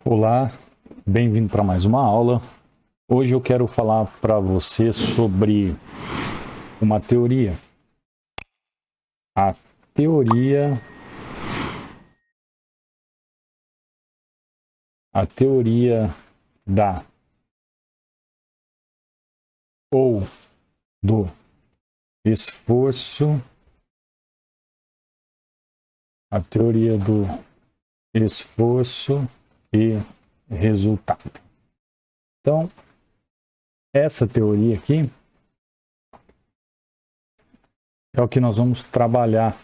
Olá, bem-vindo para mais uma aula. Hoje eu quero falar para você sobre uma teoria. A teoria da ou do esforço, a teoria do esforço e resultado. Então, essa teoria aqui é o que nós vamos trabalhar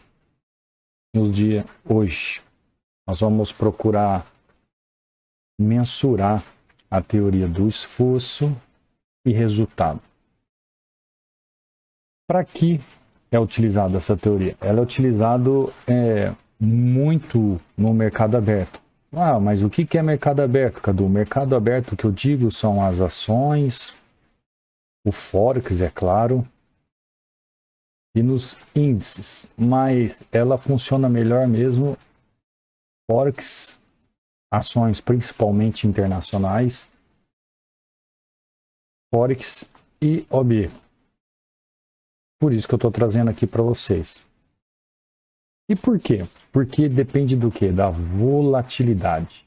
nos dias hoje. Nós vamos procurar mensurar a teoria do esforço e resultado. Para que é utilizada essa teoria? Ela é utilizada muito no mercado aberto. Ah, mas o que é mercado aberto, Cadu? O mercado aberto que eu digo são as ações, o Forex, é claro, e nos índices. Mas ela funciona melhor mesmo, Forex, ações principalmente internacionais, Forex e OB. Por isso que eu estou trazendo aqui para vocês. E por quê? Porque depende do quê? Da volatilidade.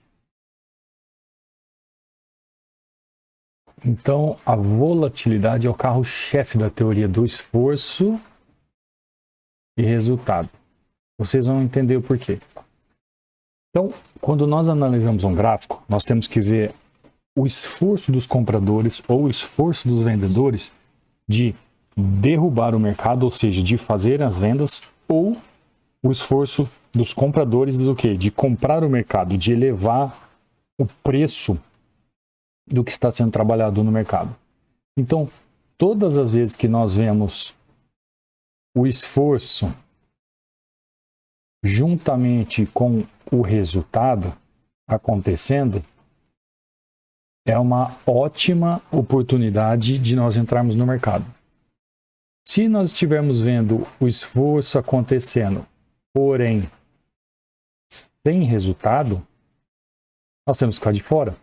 Então, a volatilidade é o carro-chefe da teoria do esforço e resultado. Vocês vão entender o porquê. Então, quando nós analisamos um gráfico, nós temos que ver o esforço dos compradores ou o esforço dos vendedores de derrubar o mercado, ou seja, de fazer as vendas, ou o esforço dos compradores do quê? De comprar o mercado, de elevar o preço do que está sendo trabalhado no mercado. Então, todas as vezes que nós vemos o esforço juntamente com o resultado acontecendo, é uma ótima oportunidade de nós entrarmos no mercado. Se nós estivermos vendo o esforço acontecendo, porém sem resultado, nós temos que ficar de fora.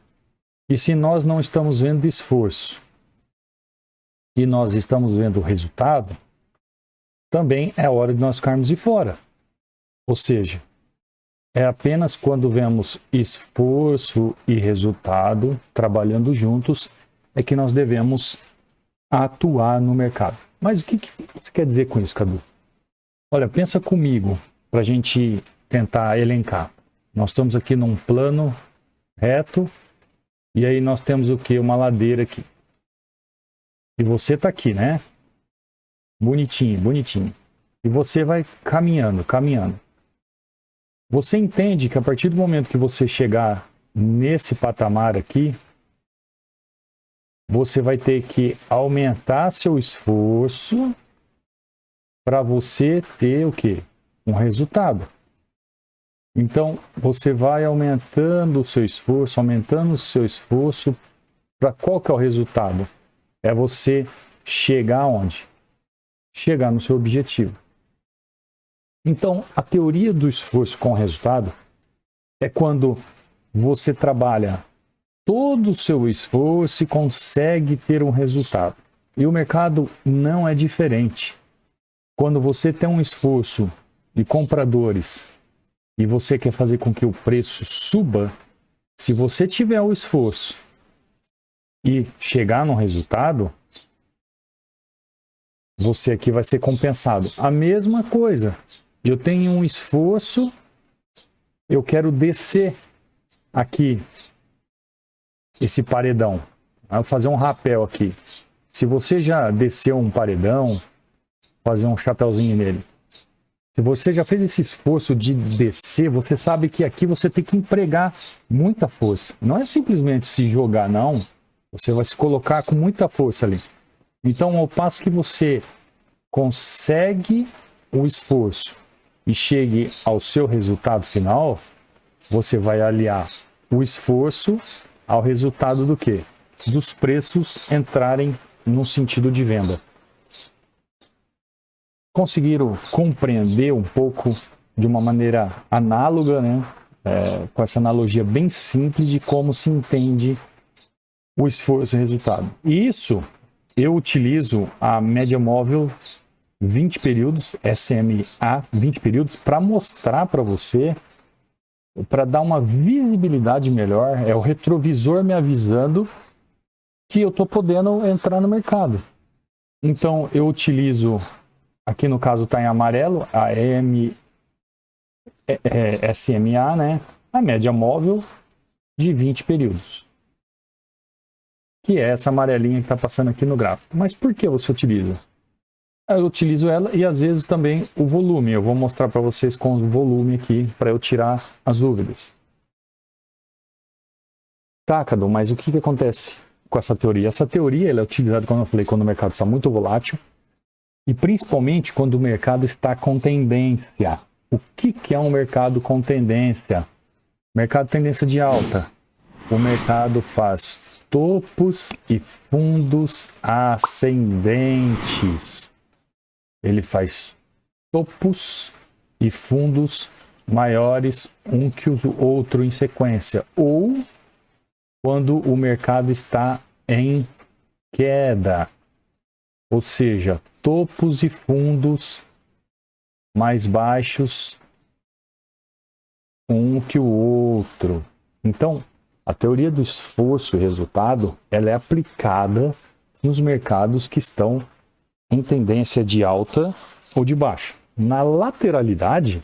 E se nós não estamos vendo esforço e nós estamos vendo o resultado, também é hora de nós ficarmos de fora. Ou seja, é apenas quando vemos esforço e resultado trabalhando juntos é que nós devemos atuar no mercado. Mas o que você quer dizer com isso, Cadu? Olha, pensa comigo para a gente tentar elencar. Nós estamos aqui num plano reto e aí nós temos o quê? Uma ladeira aqui. E você está aqui, né? Bonitinho, bonitinho. E você vai caminhando, caminhando. Você entende que a partir do momento que você chegar nesse patamar aqui, você vai ter que aumentar seu esforço para você ter o quê? Um resultado. Então, você vai aumentando o seu esforço, para qual que é o resultado? É você chegar onde? Chegar no seu objetivo. Então, a teoria do esforço com resultado é quando você trabalha todo o seu esforço e consegue ter um resultado. E o mercado não é diferente. Quando você tem um esforço de compradores e você quer fazer com que o preço suba, se você tiver o esforço e chegar no resultado, você aqui vai ser compensado. A mesma coisa. Eu tenho um esforço, eu quero descer aqui esse paredão. Vou fazer um rapel aqui. Se você já desceu um paredão, fazer um chapeuzinho nele. Se você já fez esse esforço de descer, você sabe que aqui você tem que empregar muita força. Não é simplesmente se jogar, não. Você vai se colocar com muita força ali. Então, ao passo que você consegue o esforço e chegue ao seu resultado final, você vai aliar o esforço ao resultado do quê? Dos preços entrarem no sentido de venda. Conseguiram compreender um pouco de uma maneira análoga, né? com essa analogia bem simples de como se entende o esforço e o resultado. E isso eu utilizo a média móvel 20 períodos, SMA 20 períodos, para mostrar para você, para dar uma visibilidade melhor, é o retrovisor me avisando que eu estou podendo entrar no mercado. Então eu utilizo, aqui no caso está em amarelo, a SMA, né? A média móvel de 20 períodos. Que é essa amarelinha que está passando aqui no gráfico. Mas por que você utiliza? Eu utilizo ela e às vezes também o volume. Eu vou mostrar para vocês com o volume aqui para eu tirar as dúvidas. Tá, Cadu, mas o que acontece com essa teoria? Essa teoria ela é utilizada, como eu falei, quando o mercado está muito volátil e principalmente quando o mercado está com tendência. O que é um mercado com tendência? Mercado tendência de alta. O mercado faz topos e fundos ascendentes. Ele faz topos e fundos maiores um que o outro em sequência. Ou quando o mercado está em queda. Ou seja, topos e fundos mais baixos um que o outro. Então, a teoria do esforço e resultado ela é aplicada nos mercados que estão em tendência de alta ou de baixa. Na lateralidade,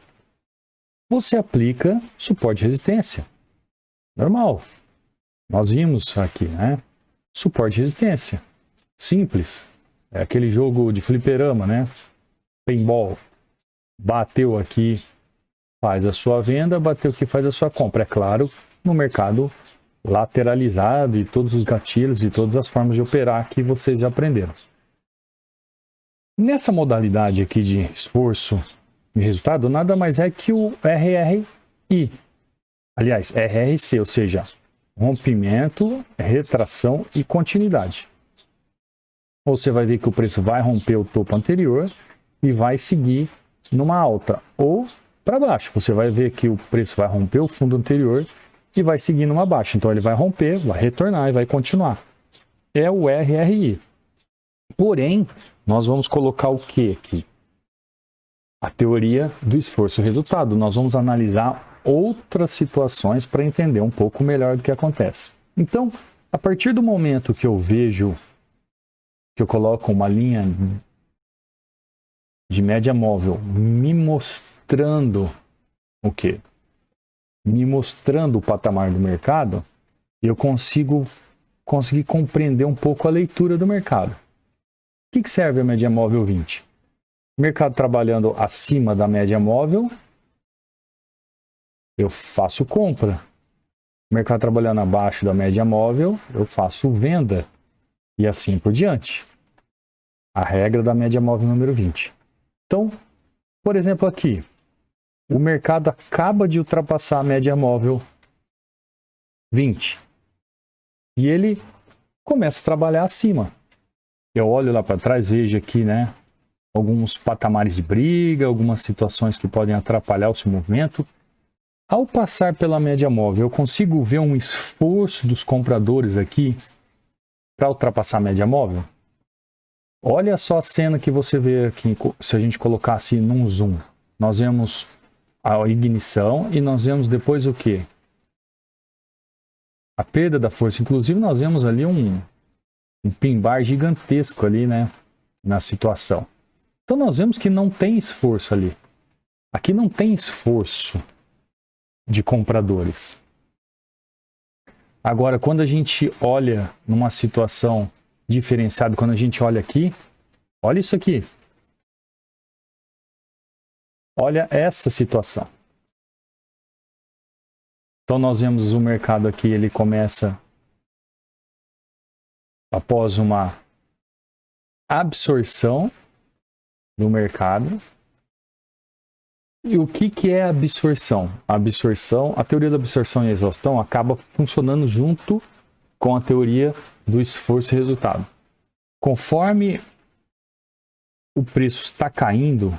você aplica suporte e resistência. Normal. Nós vimos aqui, né? Suporte e resistência. Simples. É aquele jogo de fliperama, né? Paintball. Bateu aqui, faz a sua venda, bateu aqui, faz a sua compra. É claro, no mercado lateralizado e todos os gatilhos e todas as formas de operar que vocês já aprenderam. Nessa modalidade aqui de esforço e resultado, nada mais é que o RRI. Aliás, RRC, ou seja, rompimento, retração e continuidade. Você vai ver que o preço vai romper o topo anterior e vai seguir numa alta ou para baixo. Você vai ver que o preço vai romper o fundo anterior e vai seguir numa baixa. Então ele vai romper, vai retornar e vai continuar. É o RRI. Porém, nós vamos colocar o que aqui? A teoria do esforço e resultado. Nós vamos analisar outras situações para entender um pouco melhor do que acontece. Então, a partir do momento que eu vejo que eu coloco uma linha de média móvel me mostrando o quê? Me mostrando o patamar do mercado, eu conseguir compreender um pouco a leitura do mercado. O que serve a média móvel 20? Mercado trabalhando acima da média móvel, eu faço compra. Mercado trabalhando abaixo da média móvel, eu faço venda. E assim por diante. A regra da média móvel número 20. Então, por exemplo aqui, o mercado acaba de ultrapassar a média móvel 20. E ele começa a trabalhar acima. Eu olho lá para trás, vejo aqui, né, alguns patamares de briga, algumas situações que podem atrapalhar o seu movimento. Ao passar pela média móvel, eu consigo ver um esforço dos compradores aqui para ultrapassar a média móvel? Olha só a cena que você vê aqui, se a gente colocasse num zoom. Nós vemos a ignição e nós vemos depois o quê? A perda da força. Inclusive nós vemos ali um pin bar gigantesco ali, né, na situação. Então nós vemos que não tem esforço ali. Aqui não tem esforço de compradores. Agora, quando a gente olha numa situação diferenciada, quando a gente olha aqui, olha isso aqui. Olha essa situação. Então nós vemos o mercado aqui, ele começa após uma absorção do mercado. E o que é absorção? A teoria da absorção e exaustão acaba funcionando junto com a teoria do esforço e resultado. Conforme o preço está caindo,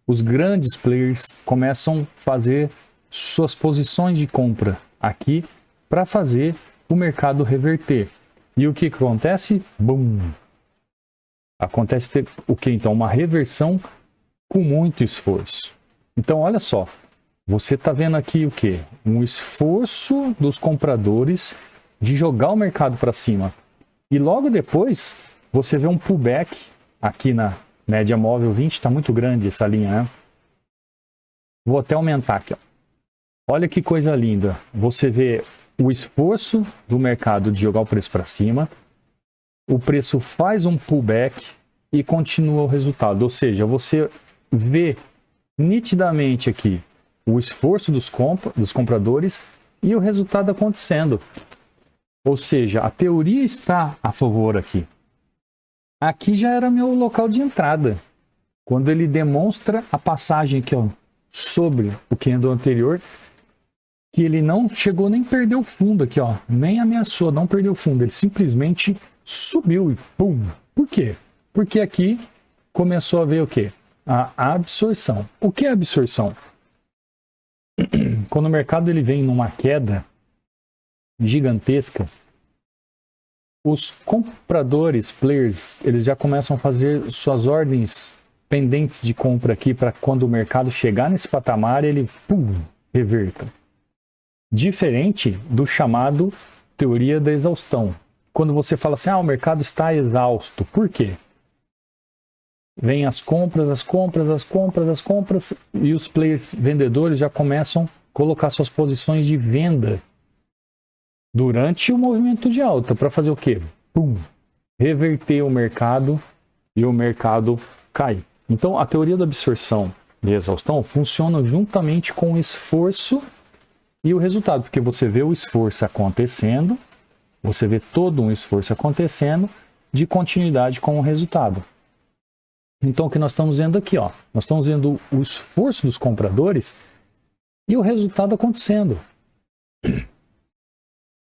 os grandes players começam a fazer suas posições de compra aqui para fazer o mercado reverter. E o que acontece? Bum! Acontece o que então? Uma reversão com muito esforço. Então, olha só, você está vendo aqui o que? Um esforço dos compradores de jogar o mercado para cima. E logo depois, você vê um pullback aqui na média móvel 20, está muito grande essa linha, né? Vou até aumentar aqui, ó. Olha que coisa linda. Você vê o esforço do mercado de jogar o preço para cima, o preço faz um pullback e continua o resultado. Ou seja, você vê nitidamente aqui o esforço dos compradores e o resultado acontecendo. Ou seja, a teoria está a favor aqui. Aqui já era meu local de entrada. Quando ele demonstra a passagem aqui, ó, sobre o candle anterior, que ele não chegou nem perder o fundo aqui, ó, nem ameaçou, não perdeu o fundo, ele simplesmente subiu e pum. Por quê? Porque aqui começou a ver o quê? A absorção. O que é absorção? Quando o mercado ele vem numa queda gigantesca, os compradores, players, eles já começam a fazer suas ordens pendentes de compra aqui para quando o mercado chegar nesse patamar, ele pum, reverta. Diferente do chamado teoria da exaustão. Quando você fala assim, o mercado está exausto. Por quê? Vem as compras, e os players vendedores já começam a colocar suas posições de venda durante o movimento de alta. Para fazer o quê? Pum! Reverter o mercado e o mercado cai. Então, a teoria da absorção e exaustão funciona juntamente com o esforço e o resultado, porque você vê o esforço acontecendo, você vê todo um esforço acontecendo de continuidade com o resultado. Então, o que nós estamos vendo aqui, ó, nós estamos vendo o esforço dos compradores e o resultado acontecendo.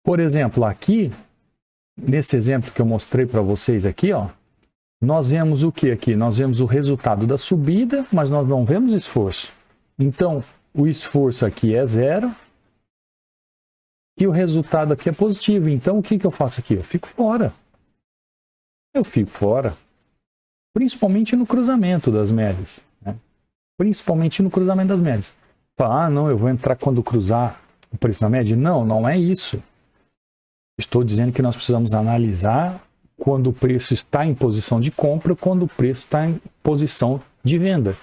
Por exemplo, aqui, nesse exemplo que eu mostrei para vocês aqui, ó, nós vemos o que aqui? Nós vemos o resultado da subida, mas nós não vemos esforço. Então, o esforço aqui é zero e o resultado aqui é positivo. Então, o que eu faço aqui? Eu fico fora. Eu fico fora. Principalmente no cruzamento das médias. Né? Principalmente no cruzamento das médias. Fala, não, eu vou entrar quando cruzar o preço na média. Não, não é isso. Estou dizendo que nós precisamos analisar quando o preço está em posição de compra, quando o preço está em posição de venda.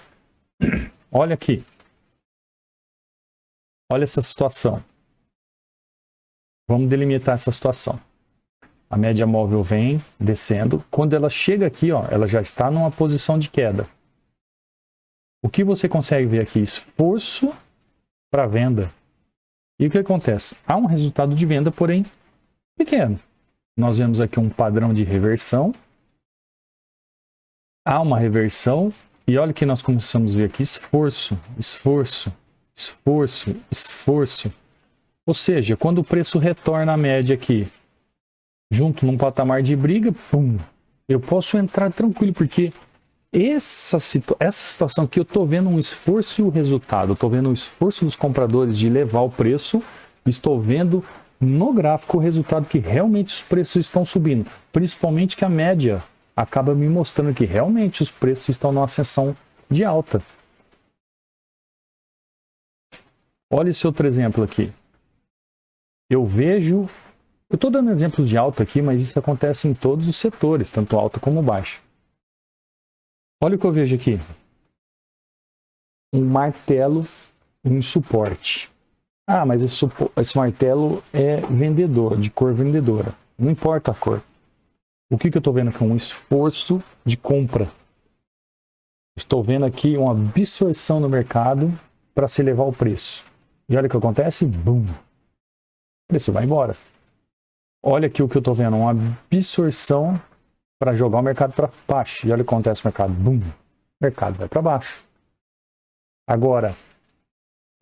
Olha aqui. Olha essa situação. Vamos delimitar essa situação. A média móvel vem descendo. Quando ela chega aqui, ó, ela já está numa posição de queda. O que você consegue ver aqui? Esforço para venda. E o que acontece? Há um resultado de venda, porém pequeno. Nós vemos aqui um padrão de reversão. Há uma reversão. E olha que nós começamos a ver aqui esforço, esforço, esforço, esforço. Ou seja, quando o preço retorna à média aqui, junto num patamar de briga, pum, eu posso entrar tranquilo, porque essa situação aqui eu estou vendo um esforço e o resultado. Eu estou vendo o esforço dos compradores de levar o preço, estou vendo no gráfico o resultado que realmente os preços estão subindo. Principalmente que a média acaba me mostrando que realmente os preços estão numa ascensão de alta. Olha esse outro exemplo aqui. Eu estou dando exemplos de alta aqui, mas isso acontece em todos os setores, tanto alta como baixa. Olha o que eu vejo aqui. Um martelo em suporte. Ah, mas esse martelo é vendedor, de cor vendedora. Não importa a cor. O que eu estou vendo aqui? Um esforço de compra. Estou vendo aqui uma absorção no mercado para se elevar o preço. E olha o que acontece? Bum! O preço vai embora. Olha aqui o que eu estou vendo. Uma absorção para jogar o mercado para baixo. E olha o que acontece no mercado. Bum! O mercado vai para baixo. Agora,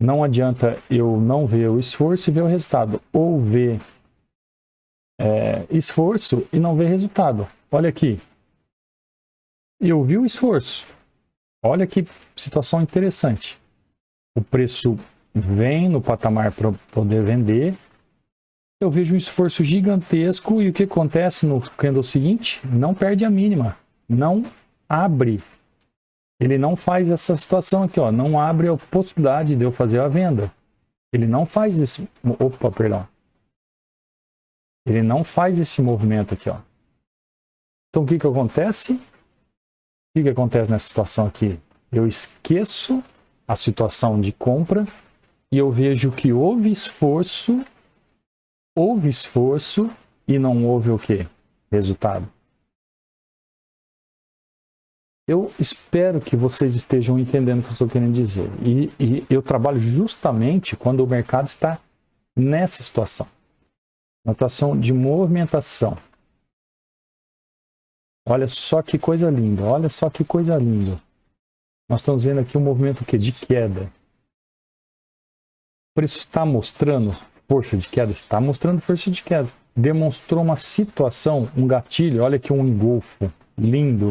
não adianta eu não ver o esforço e ver o resultado. Ou ver esforço e não ver resultado. Olha aqui. Eu vi o esforço. Olha que situação interessante. O preço vem no patamar para poder vender. Eu vejo um esforço gigantesco e o que acontece no candle seguinte? Não perde a mínima. Não abre. Ele não faz essa situação aqui, ó. Não abre a possibilidade de eu fazer a venda. Ele não faz esse... Opa, perdão. Ele não faz esse movimento aqui, ó. Então, o que acontece? O que acontece nessa situação aqui? Eu esqueço a situação de compra e eu vejo que houve esforço e não houve o quê? Resultado. Eu espero que vocês estejam entendendo o que eu estou querendo dizer. E eu trabalho justamente quando o mercado está nessa situação. Uma situação de movimentação. Olha só que coisa linda, olha só que coisa linda. Nós estamos vendo aqui um movimento de queda. O preço está mostrando força de queda? Está mostrando força de queda. Demonstrou uma situação, um gatilho, olha aqui um engolfo lindo.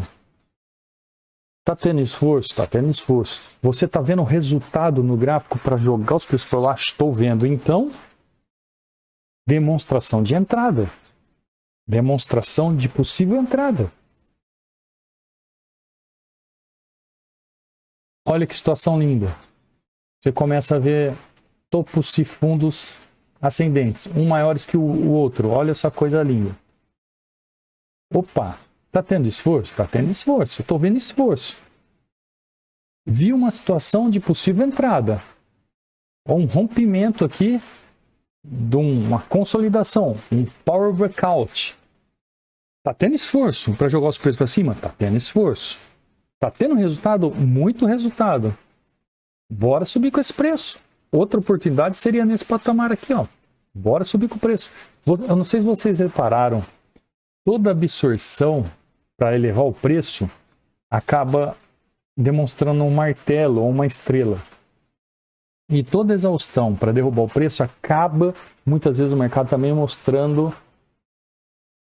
Está tendo esforço? Está tendo esforço. Você está vendo o resultado no gráfico para jogar os preços para lá? Estou vendo. Então, demonstração de entrada. Demonstração de possível entrada. Olha que situação linda. Você começa a ver topos e fundos ascendentes, um maiores que o outro. Olha essa coisa linda. Opa, tá tendo esforço? Tá tendo esforço. Estou vendo esforço. Vi uma situação de possível entrada. Um rompimento aqui de uma consolidação, um power breakout. Tá tendo esforço para jogar os preços para cima? Tá tendo esforço. Tá tendo resultado? Muito resultado. Bora subir com esse preço. Outra oportunidade seria nesse patamar aqui, ó. Bora subir com o preço. Eu não sei se vocês repararam, toda absorção para elevar o preço acaba demonstrando um martelo ou uma estrela. E toda exaustão para derrubar o preço acaba, muitas vezes, o mercado também mostrando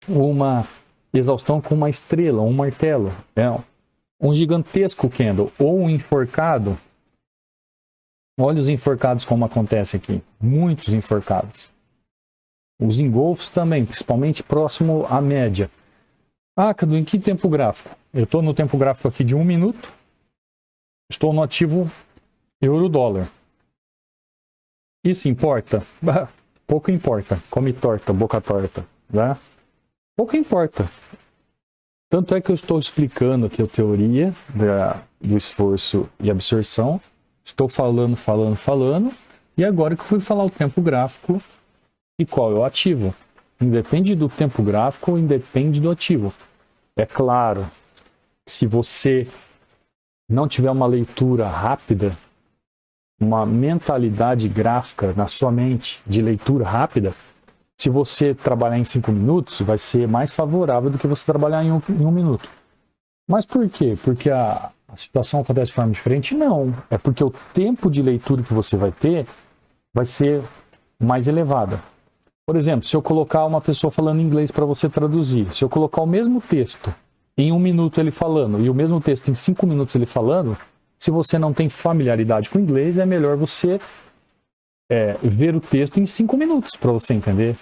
uma exaustão com uma estrela, um martelo. Um gigantesco candle ou um enforcado. Olha os enforcados como acontece aqui. Muitos enforcados. Os engolfos também, principalmente próximo à média. Ah, Cadu, em que tempo gráfico? Eu estou no tempo gráfico aqui de 1 minuto. Estou no ativo euro-dólar. Isso importa? Pouco importa. Come torta, boca torta. Né? Pouco importa. Tanto é que eu estou explicando aqui a teoria do esforço e absorção. Estou falando. E agora que eu fui falar o tempo gráfico e qual é o ativo. Independe do tempo gráfico, independe do ativo. É claro, se você não tiver uma leitura rápida, uma mentalidade gráfica na sua mente de leitura rápida, se você trabalhar em 5 minutos, vai ser mais favorável do que você trabalhar em um minuto. Mas por quê? Porque a situação acontece de forma diferente? Não. É porque o tempo de leitura que você vai ter vai ser mais elevada. Por exemplo, se eu colocar uma pessoa falando inglês para você traduzir, se eu colocar o mesmo texto em 1 minuto ele falando e o mesmo texto em 5 minutos ele falando, se você não tem familiaridade com inglês, é melhor você ver o texto em 5 minutos para você entender.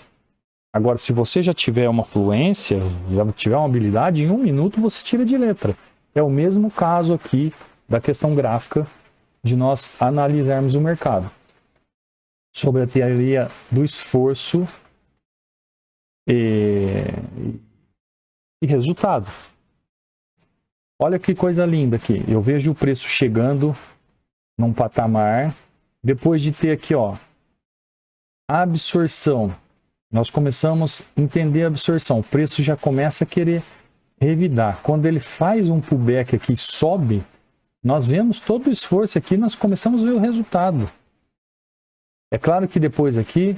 Agora, se você já tiver uma fluência, já tiver uma habilidade, em 1 minuto você tira de letra. É o mesmo caso aqui da questão gráfica de nós analisarmos o mercado. Sobre a teoria do esforço e resultado. Olha que coisa linda aqui. Eu vejo o preço chegando num patamar, depois de ter aqui, ó, a absorção. Nós começamos a entender a absorção. O preço já começa a querer revidar. Quando ele faz um pullback aqui e sobe, nós vemos todo o esforço aqui, nós começamos a ver o resultado. É claro que depois aqui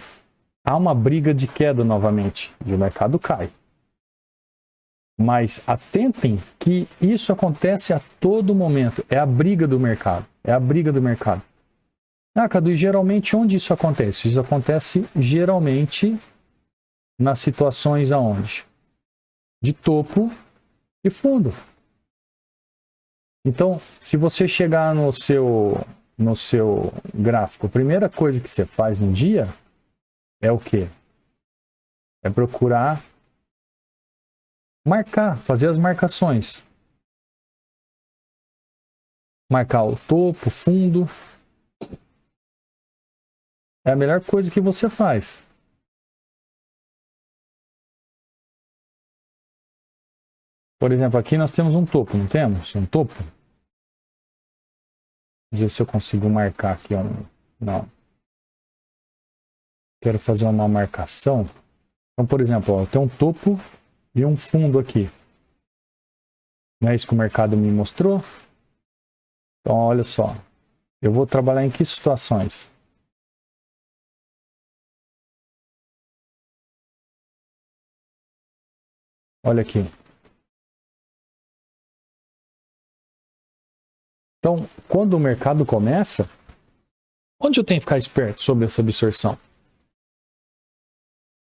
há uma briga de queda novamente e o mercado cai. Mas atentem que isso acontece a todo momento. É a briga do mercado. É a briga do mercado. Ah, Cadu, e geralmente onde isso acontece? Isso acontece geralmente nas situações aonde? De topo e fundo. Então, se você chegar no seu gráfico, a primeira coisa que você faz no dia é o quê? É procurar marcar, fazer as marcações. Marcar o topo, fundo. É a melhor coisa que você faz. Por exemplo, aqui nós temos um topo, não temos? Um topo. Vamos ver se eu consigo marcar aqui. Ó. Não. Quero fazer uma marcação. Então, por exemplo, ó, tem um topo e um fundo aqui. Não é isso que o mercado me mostrou? Então, olha só. Eu vou trabalhar em que situações? Olha aqui. Então, quando o mercado começa, onde eu tenho que ficar esperto sobre essa absorção?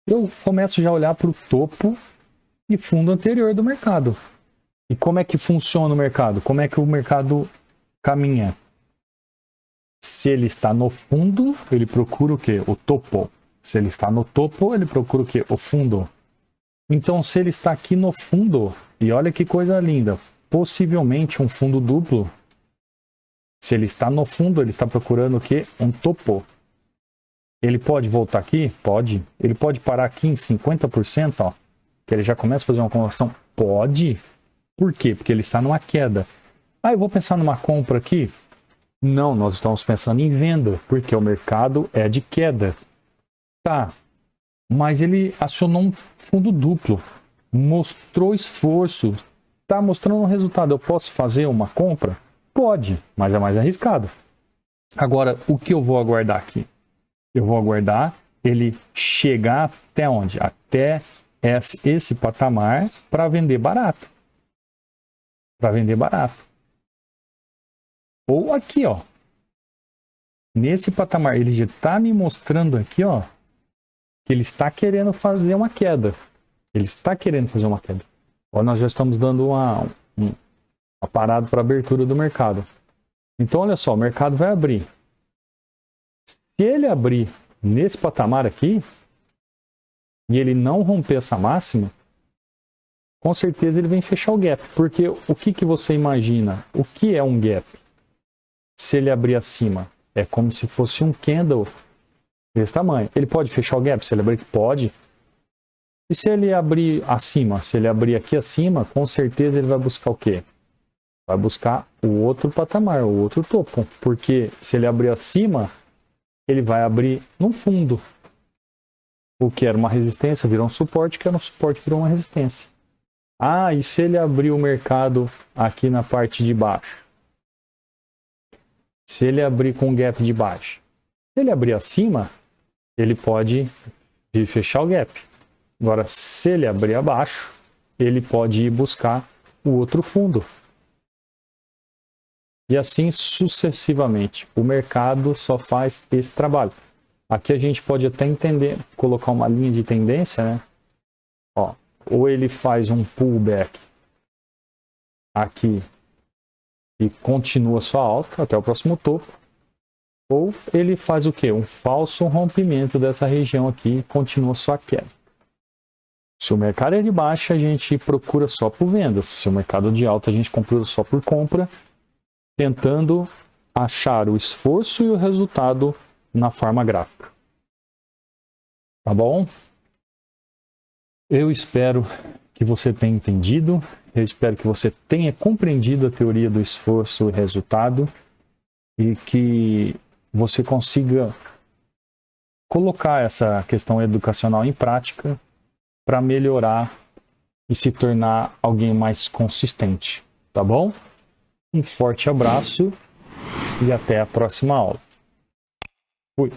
Eu começo já a olhar para o topo e fundo anterior do mercado. E como é que funciona o mercado? Como é que o mercado caminha? Se ele está no fundo, ele procura o quê? O topo. Se ele está no topo, ele procura o quê? O fundo. Então, se ele está aqui no fundo, e olha que coisa linda, possivelmente um fundo duplo. Se ele está no fundo, ele está procurando o quê? Um topo. Ele pode voltar aqui? Pode. Ele pode parar aqui em 50%, ó, que ele já começa a fazer uma conversão? Pode. Por quê? Porque ele está numa queda. Ah, eu vou pensar numa compra aqui? Não, nós estamos pensando em venda, porque o mercado é de queda. Tá, mas ele acionou um fundo duplo, mostrou esforço, tá mostrando um resultado. Eu posso fazer uma compra? Pode, mas é mais arriscado. Agora, o que eu vou aguardar aqui? Eu vou aguardar ele chegar até onde? Até esse patamar para vender barato. Para vender barato. Ou aqui, ó. Nesse patamar, ele já está me mostrando aqui, ó, que ele está querendo fazer uma queda. Ele está querendo fazer uma queda. Ó, nós já estamos dando uma parada para a abertura do mercado. Então, olha só, o mercado vai abrir. Se ele abrir nesse patamar aqui, e ele não romper essa máxima, com certeza ele vem fechar o gap. Porque o que você imagina? O que é um gap? Se ele abrir acima, é como se fosse um candle desse tamanho. Ele pode fechar o gap? Se ele abrir, pode. E se ele abrir acima? Se ele abrir aqui acima, com certeza ele vai buscar o quê? Vai buscar o outro patamar, o outro topo. Porque se ele abrir acima, ele vai abrir no fundo. O que era uma resistência virou um suporte, o que era um suporte virou uma resistência. Ah, e se ele abrir o mercado aqui na parte de baixo? Se ele abrir com o gap de baixo? Se ele abrir acima, ele pode ir fechar o gap. Agora, se ele abrir abaixo, ele pode ir buscar o outro fundo. E assim sucessivamente. O mercado só faz esse trabalho. Aqui a gente pode até entender, colocar uma linha de tendência, né? Ó, ou ele faz um pullback aqui e continua sua alta até o próximo topo, ou ele faz o quê? Um falso rompimento dessa região aqui e continua sua queda. Se o mercado é de baixa, a gente procura só por vendas. Se o mercado é de alta, a gente procura só por compra, tentando achar o esforço e o resultado na forma gráfica. Tá bom? Eu espero que você tenha entendido, eu espero que você tenha compreendido a teoria do esforço e resultado e que você consiga colocar essa questão educacional em prática para melhorar e se tornar alguém mais consistente, tá bom? Um forte abraço e até a próxima aula. Fui!